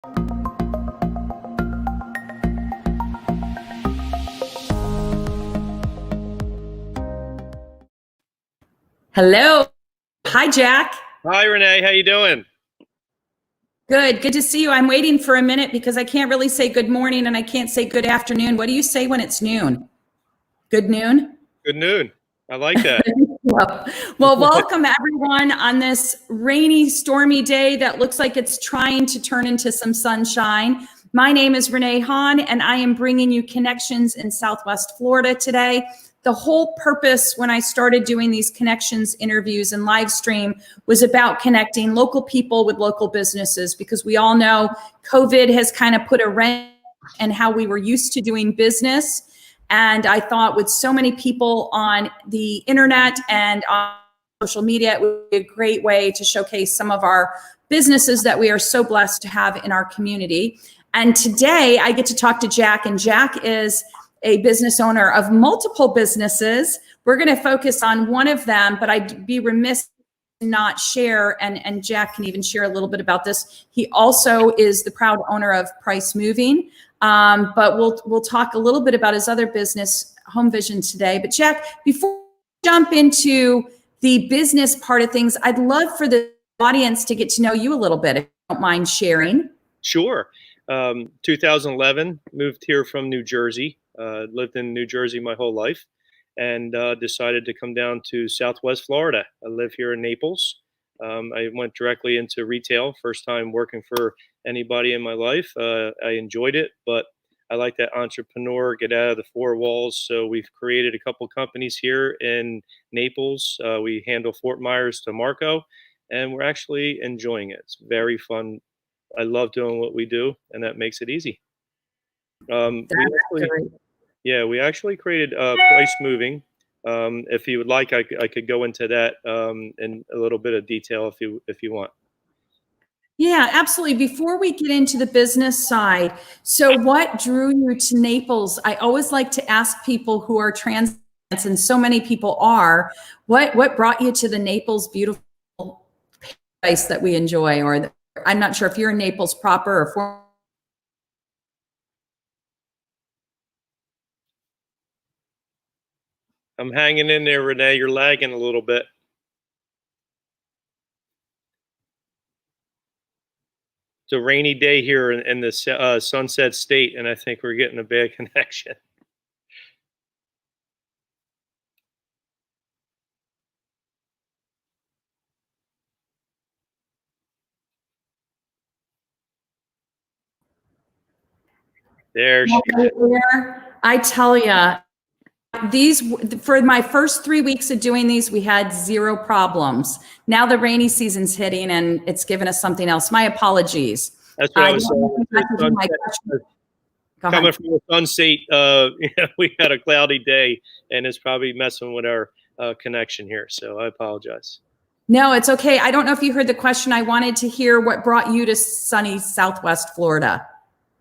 Hello. Hi, Jack. Hi, Renee. How you doing? Good. Good to see you. I'm waiting for a minute because I can't really say good morning and I can't say good afternoon. What do you say when it's noon? Good noon? Good noon. I like that. Well, welcome everyone on this rainy, stormy day that looks like it's trying to turn into some sunshine. My name is Renee Hahn, and I am bringing you connections in Southwest Florida today. The whole purpose when I started doing these connections interviews and live stream was about connecting local people with local businesses, because we all know COVID has kind of put a wrench in how we were used to doing business. And I thought with so many people on the internet and on social media, it would be a great way to showcase some of our businesses that we are so blessed to have in our community. And today I get to talk to Jack, and Jack is a business owner of multiple businesses. We're going to focus on one of them, but I'd be remiss to not share, and Jack can even share a little bit about this. He also is the proud owner of Price Moving. But we'll talk a little bit about his other business, Home Vision, today. But Jack, before we jump into the business part of things, I'd love for the audience to get to know you a little bit, if you don't mind sharing. Sure. 2011, moved here from New Jersey. Lived in New Jersey my whole life, and decided to come down to Southwest Florida. I live here in Naples. I went directly into retail, first time working for anybody in my life. I enjoyed it, but I like that entrepreneur, get out of the four walls. So we've created a couple companies here in Naples. We handle Fort Myers to Marco, and we're actually enjoying it. It's very fun. I love doing what we do, and that makes it easy. We actually created Price Moving. If you would like, I could go into that in a little bit of detail if you want. Yeah, absolutely. Before we get into the business side, so what drew you to Naples? I always like to ask people who are transplants, and so many people are, what brought you to the Naples beautiful place that we enjoy? Or I'm not sure if you're in Naples proper or for. I'm hanging in there, Renee. You're lagging a little bit. It's a rainy day here in the Sunset State, and I think we're getting a bad connection. There she is. I tell you, these, for my first 3 weeks of doing these, we had zero problems. Now the rainy season's hitting and it's given us something else. My apologies. That's what I was saying. Coming from the Sun State, we had a cloudy day, and it's probably messing with our connection here. So I apologize. No, it's okay. I don't know if you heard the question. I wanted to hear what brought you to sunny Southwest Florida.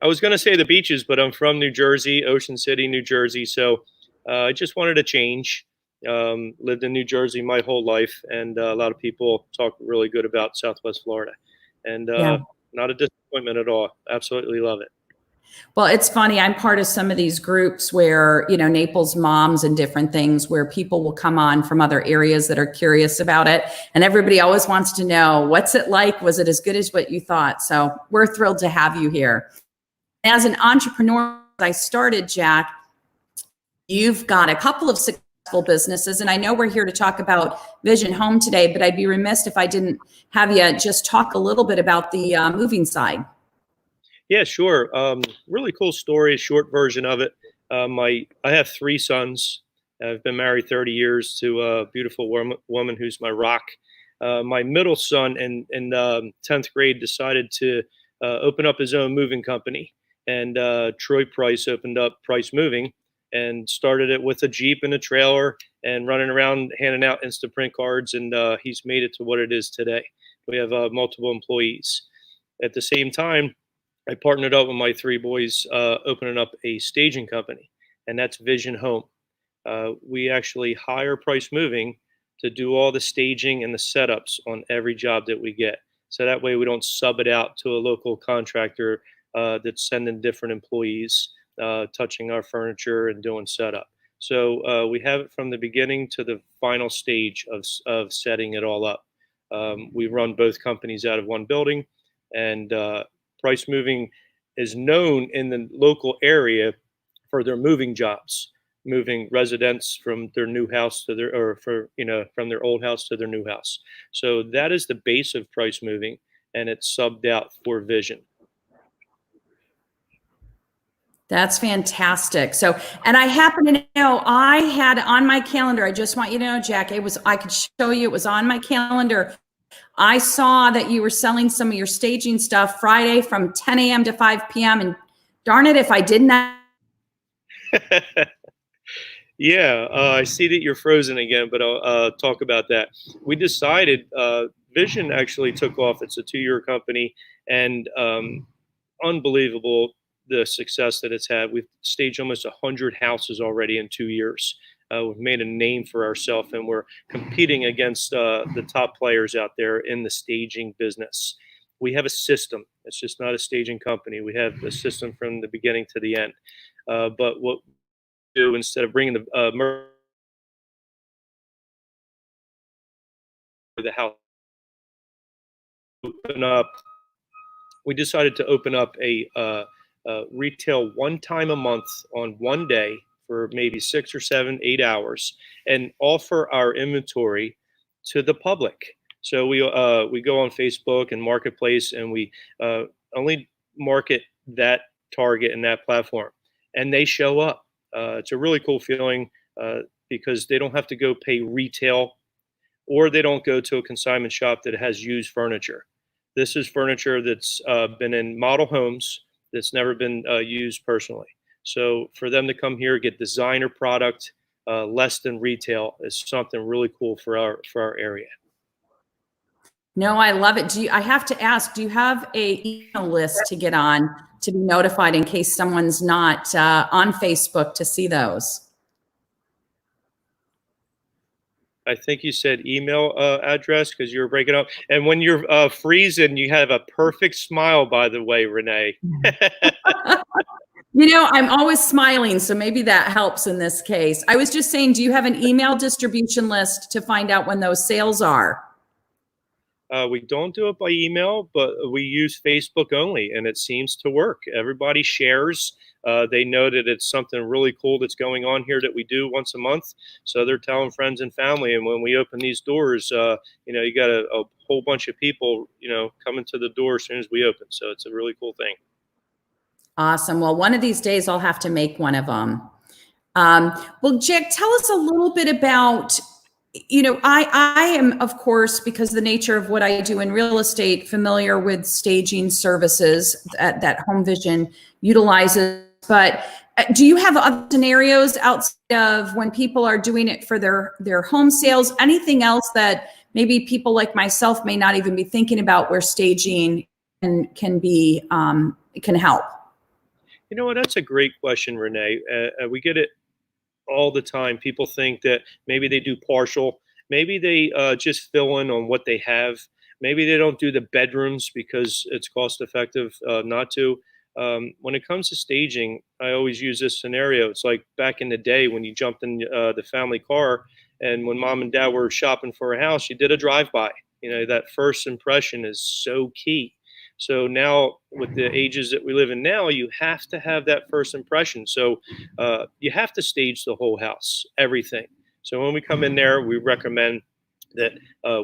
I was going to say the beaches, but I'm from New Jersey, Ocean City, New Jersey. So I just wanted a change. Lived in New Jersey my whole life, and a lot of people talk really good about Southwest Florida. And not a disappointment at all. Absolutely love it. Well, it's funny. I'm part of some of these groups where, Naples moms and different things, where people will come on from other areas that are curious about it. And everybody always wants to know, what's it like? Was it as good as what you thought? So we're thrilled to have you here. As an entrepreneur, I started, Jack, you've got a couple of successful businesses. And I know we're here to talk about Vision Home today, but I'd be remiss if I didn't have you just talk a little bit about the moving side. Yeah, sure. Really cool story, short version of it. I have three sons. I've been married 30 years to a beautiful woman who's my rock. My middle son in 10th grade decided to open up his own moving company. And Troy Price opened up Price Moving and started it with a Jeep and a trailer and running around handing out Instaprint cards. And he's made it to what it is today. We have multiple employees. At the same time, I partnered up with my three boys, opening up a staging company, and that's Vision Home. We actually hire Price Moving to do all the staging and the setups on every job that we get. So that way we don't sub it out to a local contractor that's sending different employees touching our furniture and doing setup. So we have it from the beginning to the final stage of setting it all up. We run both companies out of one building, and Price Moving is known in the local area for their moving jobs, moving residents from their new house to their, or for, from their old house to their new house. So that is the base of Price Moving, and it's subbed out for Vision. That's fantastic. So, and I happen to know I had on my calendar, I just want you to know, Jack, I could show you, it was on my calendar. I saw that you were selling some of your staging stuff Friday from 10 a.m. to 5 p.m. And darn it, if I didn't. Yeah, I see that you're frozen again, but I'll talk about that. We decided Vision actually took off. It's a 2-year company, and unbelievable the success that it's had. We've staged almost 100 houses already in 2 years. We've made a name for ourselves, and we're competing against the top players out there in the staging business. We have a system. It's just not a staging company. We have a system from the beginning to the end. But what we do, instead of bringing the house open up, we decided to open up a retail one time a month on one day for maybe 6 or 7, 8 hours, and offer our inventory to the public. So we go on Facebook and Marketplace, and we only market that target and that platform, and they show up. It's a really cool feeling because they don't have to go pay retail, or they don't go to a consignment shop that has used furniture. This is furniture that's been in model homes, that's never been used personally. So for them to come here, get designer product less than retail, is something really cool for our area. No, I love it. I have to ask, do you have a email list to get on to be notified in case someone's not on Facebook to see those? I think you said email address because you were breaking up. And when you're freezing, you have a perfect smile, by the way, Renee. I'm always smiling, so maybe that helps in this case. I was just saying, do you have an email distribution list to find out when those sales are? We don't do it by email, but we use Facebook only, and it seems to work. Everybody shares. They know that it's something really cool that's going on here that we do once a month. So they're telling friends and family. And when we open these doors, you got a whole bunch of people, coming to the door as soon as we open. So it's a really cool thing. Awesome. Well, one of these days I'll have to make one of them. Well, Jack, tell us a little bit about, I am, of course, because of the nature of what I do in real estate, familiar with staging services that Home Vision utilizes. But do you have other scenarios outside of when people are doing it for their home sales? Anything else that maybe people like myself may not even be thinking about where staging can help? You know what? That's a great question, Renee. We get it all the time. People think that maybe they do partial, maybe they just fill in on what they have. Maybe they don't do the bedrooms because it's cost effective not to. When it comes to staging, I always use this scenario. It's like back in the day when you jumped in the family car, and when mom and dad were shopping for a house, you did a drive-by. That first impression is so key. So now, with the ages that we live in now, you have to have that first impression. So you have to stage the whole house, everything. So when we come in there, we recommend that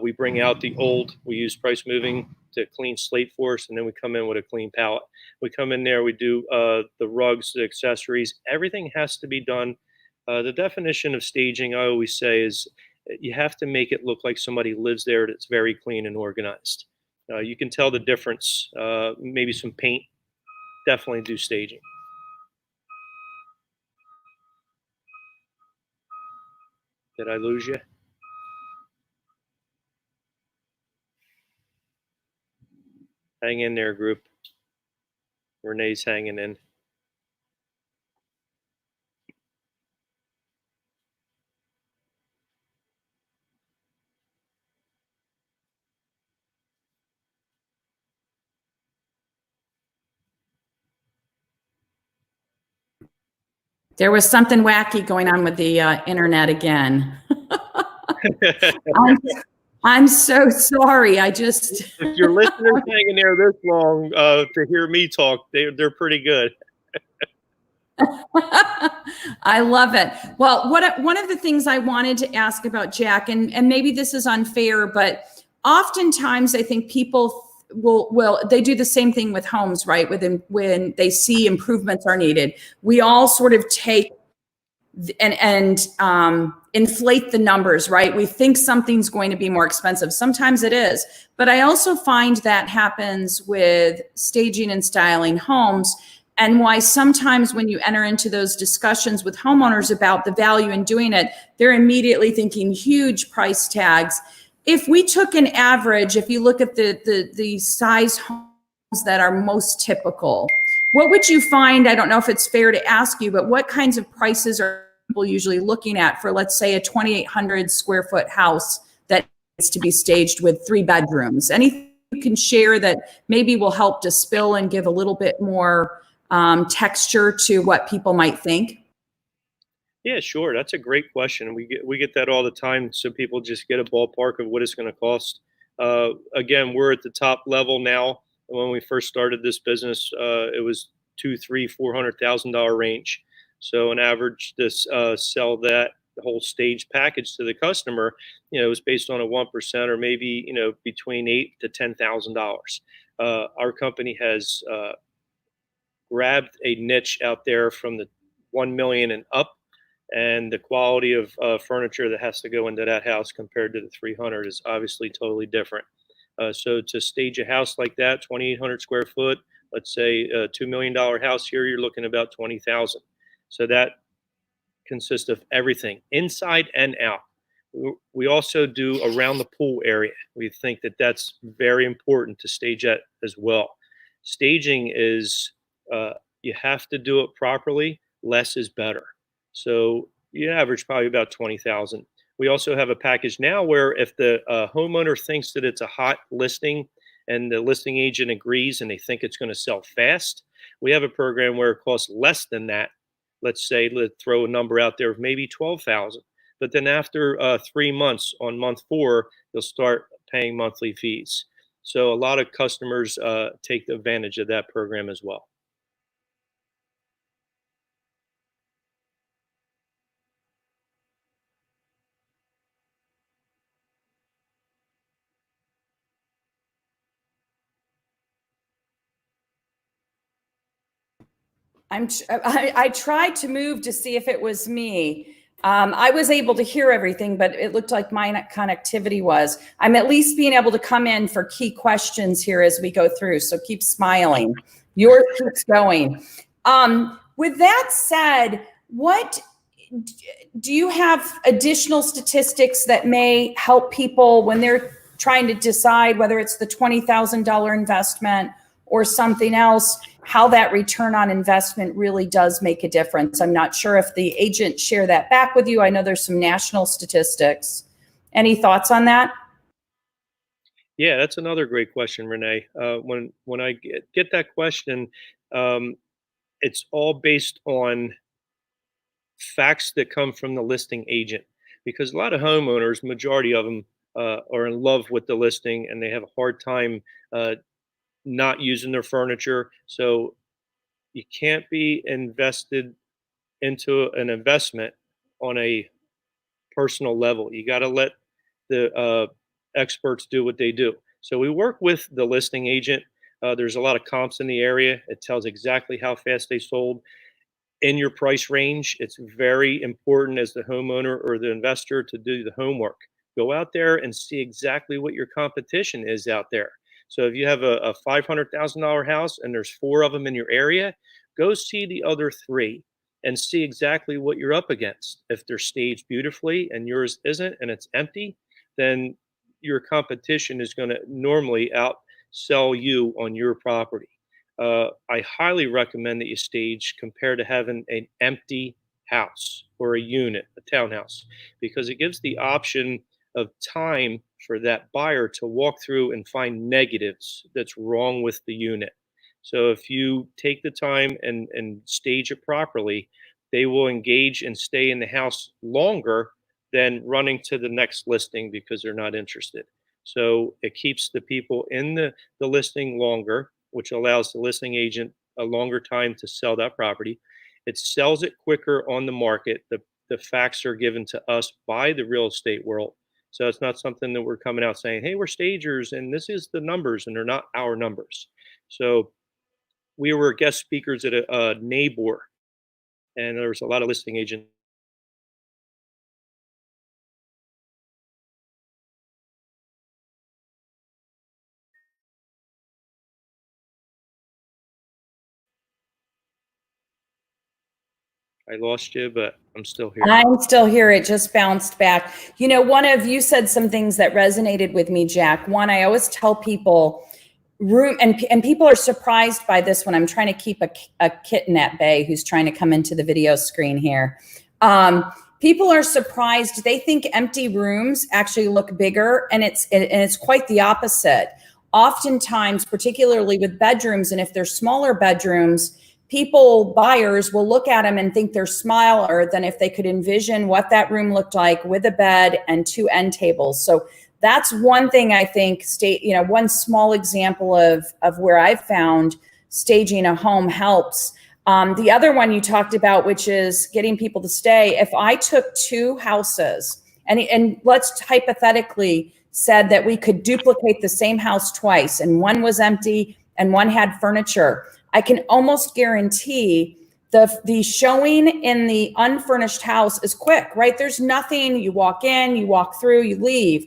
we bring out the old. We use Price Moving to clean slate for us, and then we come in with a clean palette. We come in there, we do the rugs, the accessories. Everything has to be done. The definition of staging, I always say, is you have to make it look like somebody lives there, that's very clean and organized. You can tell the difference. Maybe some paint. Definitely do staging. Did I lose you? Hang in there, group. Renee's hanging in. There was something wacky going on with the internet again. I'm, I'm so sorry. I just, If your listeners hanging there this long to hear me talk, they're pretty good. I love it. Well, one of the things I wanted to ask about Jack, and maybe this is unfair, but oftentimes I think people will they do the same thing with homes, right? When they see improvements are needed, we all sort of take and inflate the numbers, right? We think something's going to be more expensive. Sometimes it is, but I also find that happens with staging and styling homes, and why sometimes when you enter into those discussions with homeowners about the value in doing it, they're immediately thinking huge price tags. If we took an average, if you look at the size homes that are most typical, what would you find? I don't know if it's fair to ask you, but what kinds of prices are people usually looking at for, let's say, a 2,800 square foot house that needs to be staged with 3 bedrooms? Anything you can share that maybe will help dispel and give a little bit more texture to what people might think? Yeah, sure. That's a great question. We get that all the time, so people just get a ballpark of what it's going to cost. Again, we're at the top level now. When we first started this business, it was two, three, $400,000 range. So an average to sell that the whole stage package to the customer, was based on a 1% or maybe between $8,000 to $10,000. Our company has grabbed a niche out there from the 1 million and up, and the quality of furniture that has to go into that house compared to the 300 is obviously totally different. So to stage a house like that, 2,800 square foot, let's say a $2 million house here, you're looking about 20,000. So that consists of everything inside and out. We also do around the pool area. We think that that's very important to stage that as well. Staging is you have to do it properly. Less is better. So you average probably about 20,000. We also have a package now where if the homeowner thinks that it's a hot listing and the listing agent agrees and they think it's going to sell fast, we have a program where it costs less than that. Let's say, let's throw a number out there of maybe 12,000. But then after 3 months, on month 4, you'll start paying monthly fees. So a lot of customers take advantage of that program as well. I tried to move to see if it was me. I was able to hear everything, but it looked like my connectivity was. I'm at least being able to come in for key questions here as we go through. So keep smiling. Yours keeps going. With that said, what do you have additional statistics that may help people when they're trying to decide whether it's the $20,000 investment or something else, how that return on investment really does make a difference? I'm not sure if the agent share that back with you. I know there's some national statistics. Any thoughts on that? Yeah, that's another great question, Renee. When I get that question, um, it's all based on facts that come from the listing agent, because a lot of homeowners, majority of them, are in love with the listing and they have a hard time not using their furniture. So you can't be invested into an investment on a personal level. You got to let the experts do what they do. So we work with the listing agent. There's a lot of comps in the area. It tells exactly how fast they sold in your price range. It's very important as the homeowner or the investor to do the homework. Go out there and see exactly what your competition is out there. So if you have a $500,000 house and there's 4 of them in your area, go see the other 3 and see exactly what you're up against. If they're staged beautifully and yours isn't and it's empty, then your competition is going to normally outsell you on your property. I highly recommend that you stage compared to having an empty house or a unit, a townhouse, because it gives the option of time for that buyer to walk through and find negatives that's wrong with the unit. So if you take the time and stage it properly, they will engage and stay in the house longer than running to the next listing because they're not interested. So it keeps the people in the listing longer, which allows the listing agent a longer time to sell that property. It sells it quicker on the market. The facts are given to us by the real estate world. So it's not something that we're coming out saying, hey, we're stagers and this is the numbers, and they're not our numbers. So we were guest speakers at a neighbor, and there was a lot of listing agents. I lost you, but I'm still here. I'm still here. It just bounced back. You know, one of you said some things that resonated with me, Jack. One, I always tell people room, and people are surprised by this when I'm trying to keep a kitten at bay who's trying to come into the video screen here. People are surprised. They think empty rooms actually look bigger, and it's quite the opposite. Oftentimes, particularly with bedrooms, and if they're smaller bedrooms, buyers will look at them and think they're smaller than if they could envision what that room looked like with a bed and two end tables. So that's one thing I think one small example of where I've found staging a home helps. The other one you talked about, which is getting people to stay. If I took two houses and let's hypothetically said that we could duplicate the same house twice, and one was empty and one had furniture, I can almost guarantee the showing in the unfurnished house is quick, right? There's nothing. You walk in, you walk through, you leave.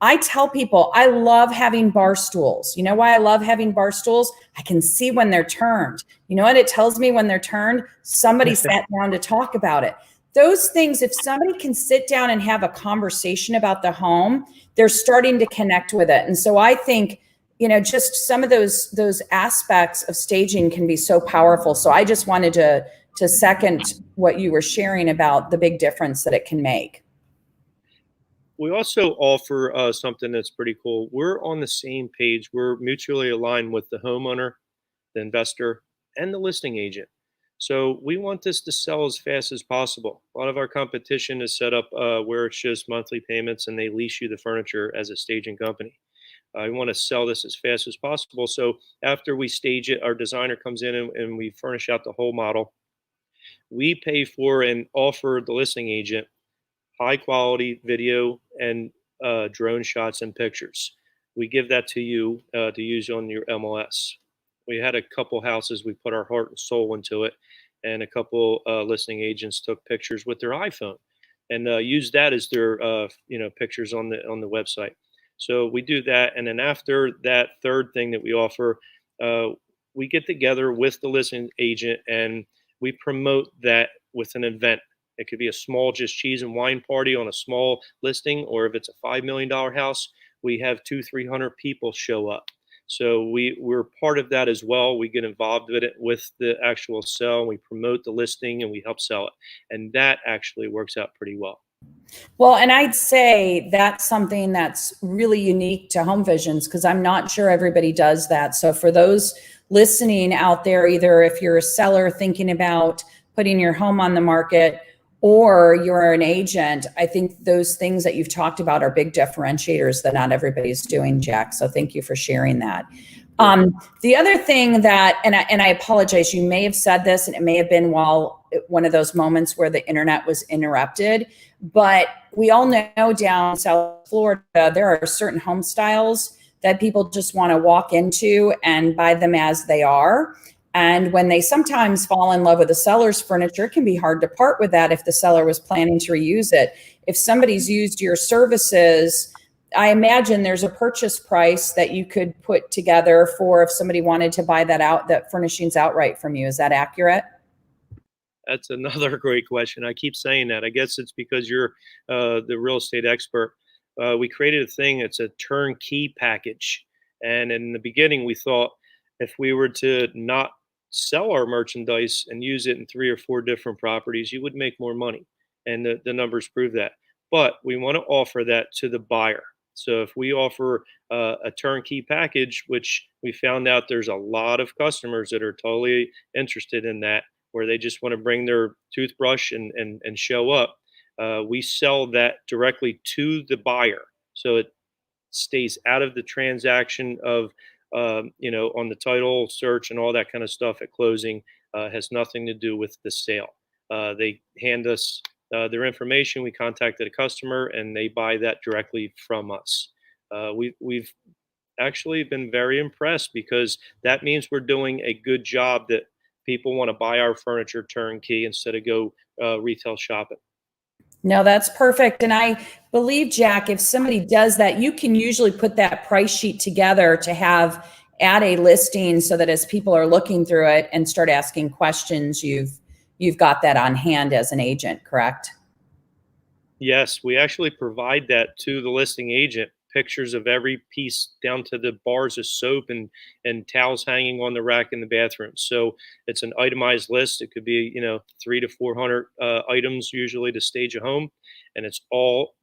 I tell people I love having bar stools. You know why I love having bar stools? I can see when they're turned. You know what it tells me when they're turned? Somebody sat down to talk about it. Those things, if somebody can sit down and have a conversation about the home, they're starting to connect with it. And so I think, just some of those aspects of staging can be so powerful. So I just wanted to second what you were sharing about the big difference that it can make. We also offer something that's pretty cool. We're on the same page. We're mutually aligned with the homeowner, the investor, and the listing agent. So we want this to sell as fast as possible. A lot of our competition is set up where it's just monthly payments and they lease you the furniture as a staging company. I want to sell this as fast as possible. So after we stage it, our designer comes in and we furnish out the whole model. We pay for and offer the listing agent high quality video and drone shots and pictures. We give that to you to use on your MLS. We had a couple houses, we put our heart and soul into it, and a couple listing agents took pictures with their iPhone and used that as their pictures on the website. So we do that, and then after that third thing that we offer, uh, we get together with the listing agent and we promote that with an event. It could be a small, just cheese and wine party on a small listing, or if it's a $5 million house, we have 200-300 people show up. So we're part of that as well. We get involved with it with the actual sell. We promote the listing and we help sell it, and that actually works out pretty well. Well, and I'd say that's something that's really unique to Home Visions because I'm not sure everybody does that. So for those listening out there, either if you're a seller thinking about putting your home on the market or you're an agent, I think those things that you've talked about are big differentiators that not everybody's doing, Jack. So thank you for sharing that. The other thing that, and I apologize, you may have said this, and it may have been while one of those moments where the internet was interrupted, but we all know down in South Florida, there are certain home styles that people just want to walk into and buy them as they are. And when they sometimes fall in love with the seller's furniture, it can be hard to part with that if the seller was planning to reuse it. If somebody's used your services, I imagine there's a purchase price that you could put together for if somebody wanted to buy that furnishings outright from you. Is that accurate? That's another great question. I keep saying that. I guess it's because you're the real estate expert. We created a thing. It's a turnkey package. And in the beginning, we thought if we were to not sell our merchandise and use it in 3 or 4 different properties, you would make more money. And the numbers prove that. But we want to offer that to the buyer. So if we offer a turnkey package, which we found out there's a lot of customers that are totally interested in that, where they just want to bring their toothbrush and show up. We sell that directly to the buyer, so it stays out of the transaction of on the title search and all that kind of stuff at closing. Has nothing to do with the sale. They hand us their information. We contacted a customer, and they buy that directly from us. We've actually been very impressed because that means we're doing a good job, that people want to buy our furniture turnkey instead of go retail shopping. No, that's perfect. And I believe, Jack, if somebody does that, you can usually put that price sheet together to have at a listing so that as people are looking through it and start asking questions, you've got that on hand as an agent, correct? Yes, we actually provide that to the listing agent. Pictures of every piece down to the bars of soap and towels hanging on the rack in the bathroom. So it's an itemized list. It could be 300 to 400 items usually to stage a home, and it's all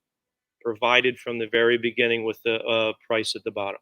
provided from the very beginning with the price at the bottom.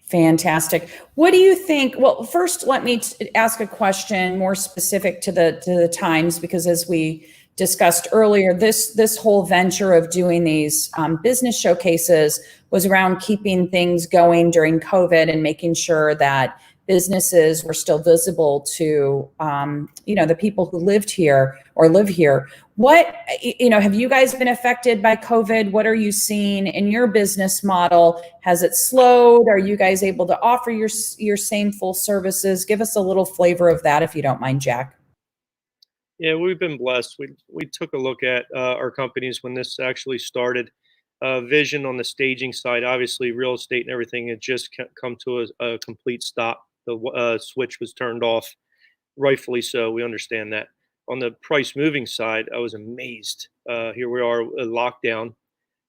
Fantastic. What do you think? Well, first, let me ask a question more specific to the times, because as we discussed earlier, this whole venture of doing these business showcases was around keeping things going during COVID and making sure that businesses were still visible to the people who lived here or live here. What have you guys been affected by COVID? What are you seeing in your business model? Has it slowed? Are you guys able to offer your same full services? Give us a little flavor of that, if you don't mind, Jack. Yeah, we've been blessed. We took a look at our companies when this actually started. Vision on the staging side, obviously, real estate and everything had just come to a complete stop. The switch was turned off, rightfully so. We understand that. On the price moving side, I was amazed. Here we are, lockdown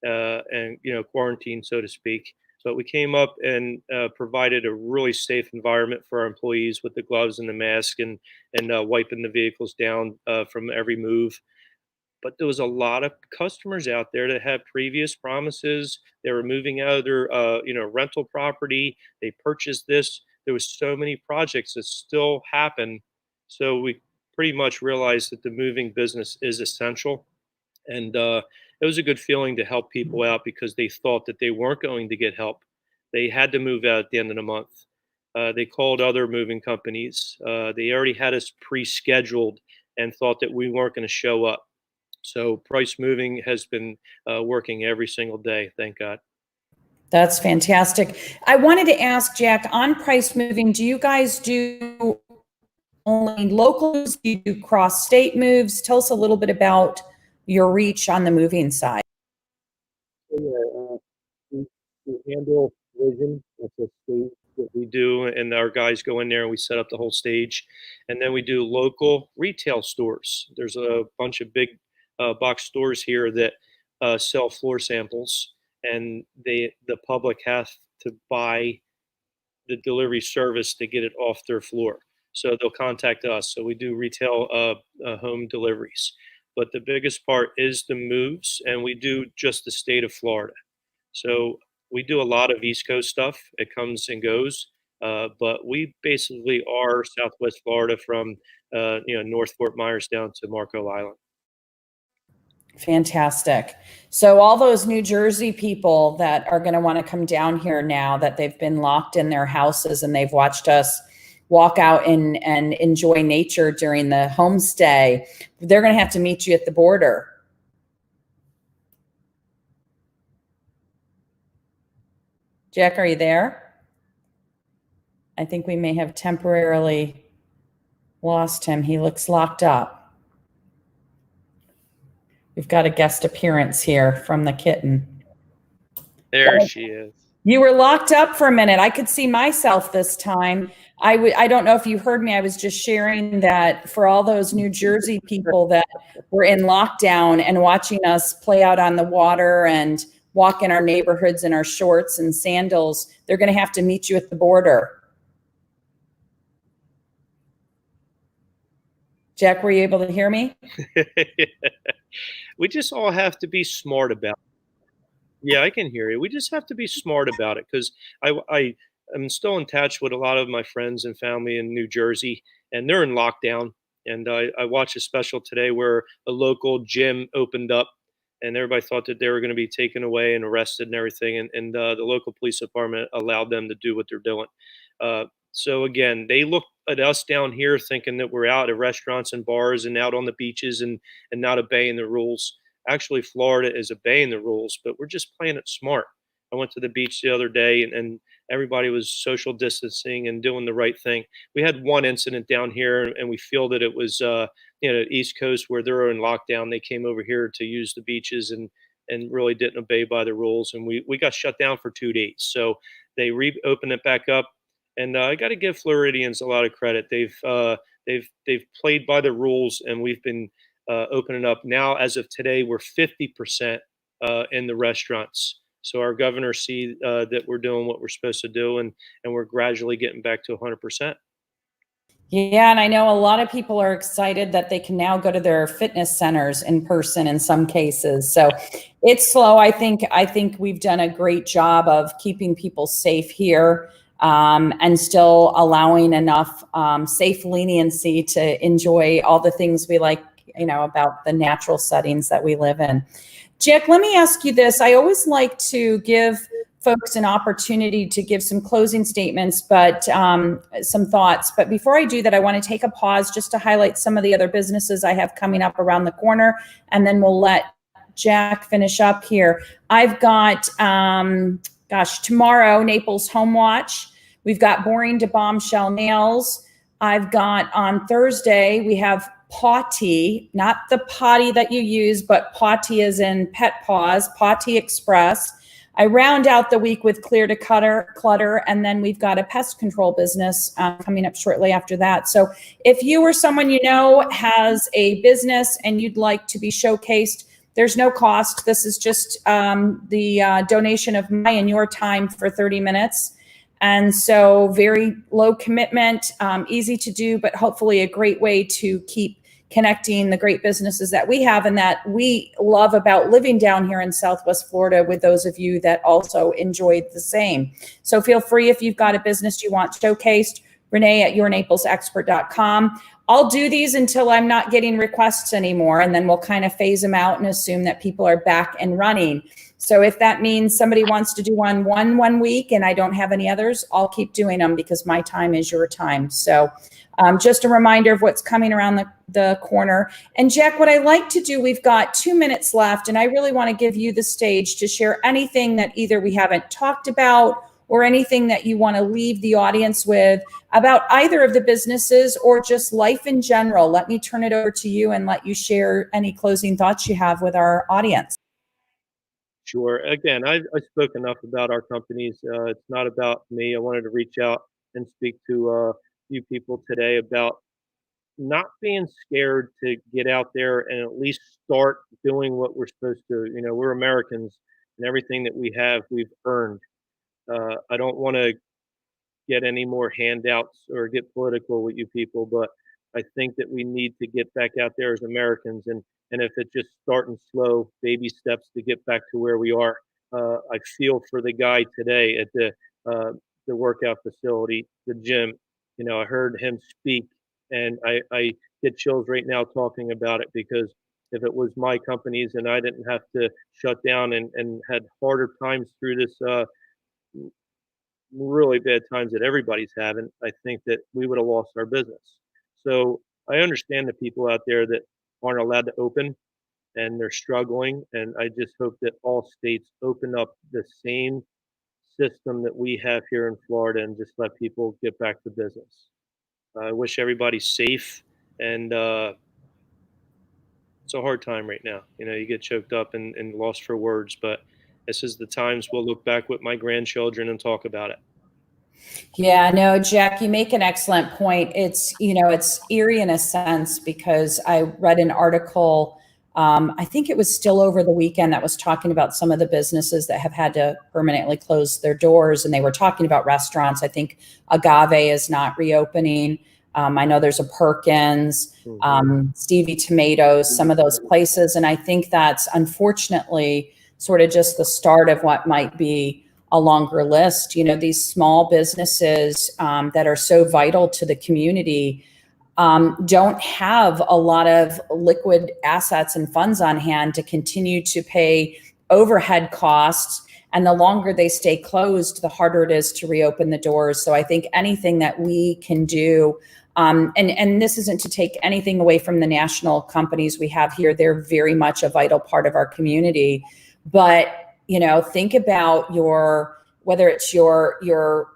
and quarantine, so to speak. But we came up and provided a really safe environment for our employees with the gloves and the mask and wiping the vehicles down from every move. But there was a lot of customers out there that had previous promises. They were moving out of their rental property. They purchased this. There was so many projects that still happen. So we pretty much realized that the moving business is essential. And it was a good feeling to help people out because they thought that they weren't going to get help. They had to move out at the end of the month. They called other moving companies. They already had us pre-scheduled and thought that we weren't going to show up. So price moving has been working every single day, thank God. That's fantastic. I wanted to ask, Jack, on price moving, do you guys do only local moves? Do you do cross state moves? Tell us a little bit about your reach on the moving side. We handle Vision. That's a stage that we do, and our guys go in there and we set up the whole stage. And then we do local retail stores. There's a bunch of big box stores here that sell floor samples, and the public has to buy the delivery service to get it off their floor. So they'll contact us. So we do retail home deliveries. But the biggest part is the moves, and we do just the state of Florida. So we do a lot of East Coast stuff. It comes and goes, but we basically are Southwest Florida from North Fort Myers down to Marco Island. Fantastic. So all those New Jersey people that are going to want to come down here now that they've been locked in their houses and they've watched us walk out and enjoy nature during the homestay, they're going to have to meet you at the border. Jack, are you there? I think we may have temporarily lost him. He looks locked up. We've got a guest appearance here from the kitten. There she is. You were locked up for a minute. I could see myself this time. I don't know if you heard me. I was just sharing that for all those New Jersey people that were in lockdown and watching us play out on the water and walk in our neighborhoods in our shorts and sandals, they're going to have to meet you at the border. Jack, were you able to hear me? We just all have to be smart about it. Yeah, I can hear you. We just have to be smart about it because I I'm still in touch with a lot of my friends and family in New Jersey, and they're in lockdown. And I watched a special today where a local gym opened up, and everybody thought that they were going to be taken away and arrested and everything. And the local police department allowed them to do what they're doing. So again, they look at us down here thinking that we're out at restaurants and bars and out on the beaches and not obeying the rules. Actually, Florida is obeying the rules, but we're just playing it smart. I went to the beach the other day, and everybody was social distancing and doing the right thing. We had one incident down here, and we feel that it was, East Coast where they're in lockdown. They came over here to use the beaches and really didn't obey by the rules, and we got shut down for 2 days. So they reopened it back up, and I got to give Floridians a lot of credit. They've played by the rules, and we've been opening up now. As of today, we're 50% in the restaurants. So our governor see that we're doing what we're supposed to do, and we're gradually getting back to 100%. Yeah, and I know a lot of people are excited that they can now go to their fitness centers in person in some cases. So it's slow. I think we've done a great job of keeping people safe here, and still allowing enough safe leniency to enjoy all the things we like, about the natural settings that we live in. Jack, let me ask you this. I always like to give folks an opportunity to give some closing statements, but some thoughts. But before I do that, I want to take a pause just to highlight some of the other businesses I have coming up around the corner, and then we'll let Jack finish up here. I've got, tomorrow, Naples Home Watch. We've got Boring to Bombshell Nails. I've got on Thursday, we have Potty, not the potty that you use, but Potty is in pet paws, Potty Express. I round out the week with Clear to Clutter, and then we've got a pest control business coming up shortly after that. So if you or someone you know has a business and you'd like to be showcased, there's no cost. This is just the donation of my and your time for 30 minutes. And so very low commitment, easy to do, but hopefully a great way to keep connecting the great businesses that we have and that we love about living down here in Southwest Florida with those of you that also enjoyed the same. So feel free, if you've got a business you want showcased, Renee at yournaplesexpert.com. I'll do these until I'm not getting requests anymore, and then we'll kind of phase them out and assume that people are back and running. So if that means somebody wants to do one week and I don't have any others, I'll keep doing them because my time is your time. So just a reminder of what's coming around the corner. And Jack, what I like to do, we've got 2 minutes left, and I really want to give you the stage to share anything that either we haven't talked about or anything that you want to leave the audience with about either of the businesses or just life in general. Let me turn it over to you and let you share any closing thoughts you have with our audience. Sure. Again, I spoke enough about our companies. It's not about me. I wanted to reach out and speak to a few people today about not being scared to get out there and at least start doing what we're supposed to. We're Americans, and everything that we have, we've earned. I don't want to get any more handouts or get political with you people, but I think that we need to get back out there as Americans, and if it's just starting slow, baby steps to get back to where we are. I feel for the guy today at the workout facility, the gym. I heard him speak, and I get chills right now talking about it, because if it was my companies and I didn't have to shut down and had harder times through this really bad times that everybody's having, I think that we would have lost our business. So I understand the people out there that aren't allowed to open and they're struggling. And I just hope that all states open up the same system that we have here in Florida and just let people get back to business. I wish everybody safe, and it's a hard time right now. You get choked up and lost for words, but this is the times we'll look back with my grandchildren and talk about it. Yeah, no, Jack, you make an excellent point. It's eerie in a sense, because I read an article, I think it was still over the weekend, that was talking about some of the businesses that have had to permanently close their doors. And they were talking about restaurants. I think Agave is not reopening. I know there's a Perkins, Stevie Tomatoes, some of those places. And I think that's unfortunately sort of just the start of what might be a longer list. You know, these small businesses that are so vital to the community don't have a lot of liquid assets and funds on hand to continue to pay overhead costs. And the longer they stay closed, the harder it is to reopen the doors. So I think anything that we can do, and this isn't to take anything away from the national companies we have here, they're very much a vital part of our community. But, you know, think about whether it's your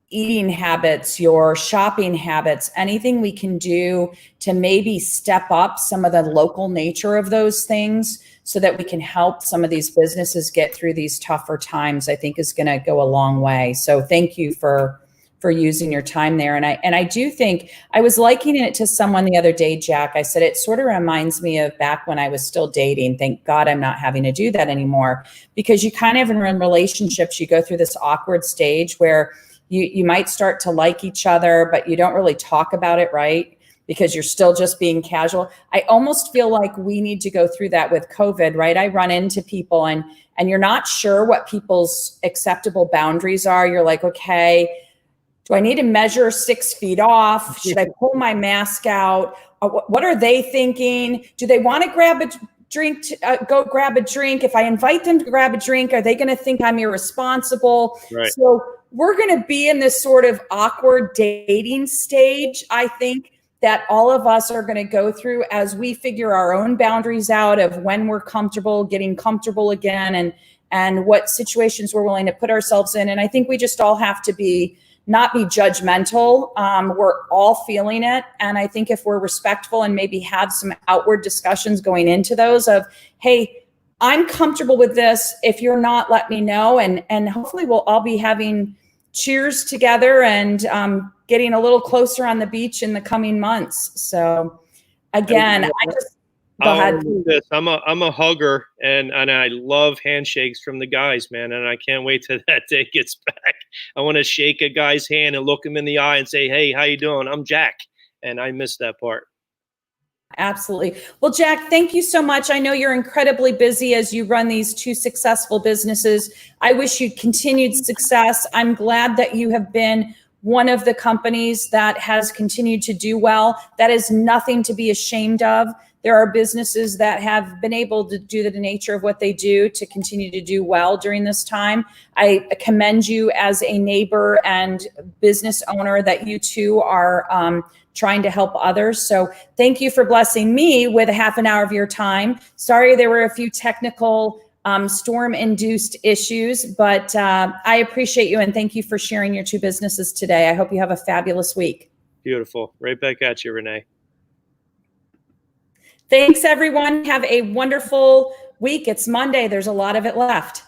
eating habits, your shopping habits, anything we can do to maybe step up some of the local nature of those things so that we can help some of these businesses get through these tougher times, I think is going to go a long way. So thank you for using your time there. And I do think, I was likening it to someone the other day, Jack. I said, it sort of reminds me of back when I was still dating. Thank God I'm not having to do that anymore, because you kind of, in relationships, you go through this awkward stage where you might start to like each other, but you don't really talk about it, right? Because you're still just being casual. I almost feel like we need to go through that with COVID, right? I run into people and you're not sure what people's acceptable boundaries are. You're like, okay, do I need to measure 6 feet off? Should I pull my mask out? What are they thinking? Do they want to grab a drink, go grab a drink? If I invite them to grab a drink, are they going to think I'm irresponsible? Right. So we're going to be in this sort of awkward dating stage, I think, that all of us are going to go through as we figure our own boundaries out of when we're comfortable, getting comfortable again, and what situations we're willing to put ourselves in. And I think we just all have to not be judgmental. We're all feeling it. And I think if we're respectful and maybe have some outward discussions going into those of, hey, I'm comfortable with this. If you're not, let me know. And hopefully we'll all be having cheers together and getting a little closer on the beach in the coming months. So again, go ahead. I'm a hugger, and I love handshakes from the guys, man. And I can't wait till that day gets back. I want to shake a guy's hand and look him in the eye and say, hey, how you doing? I'm Jack. And I miss that part. Absolutely. Well, Jack, thank you so much. I know you're incredibly busy as you run these 2 successful businesses. I wish you continued success. I'm glad that you have been one of the companies that has continued to do well. That is nothing to be ashamed of. There are businesses that have been able to do the nature of what they do to continue to do well during this time. I commend you as a neighbor and business owner that you too are trying to help others. So thank you for blessing me with a half an hour of your time. Sorry, there were a few technical storm-induced issues, but I appreciate you and thank you for sharing your 2 businesses today. I hope you have a fabulous week. Beautiful. Right back at you, Renee. Thanks, everyone. Have a wonderful week. It's Monday. There's a lot of it left.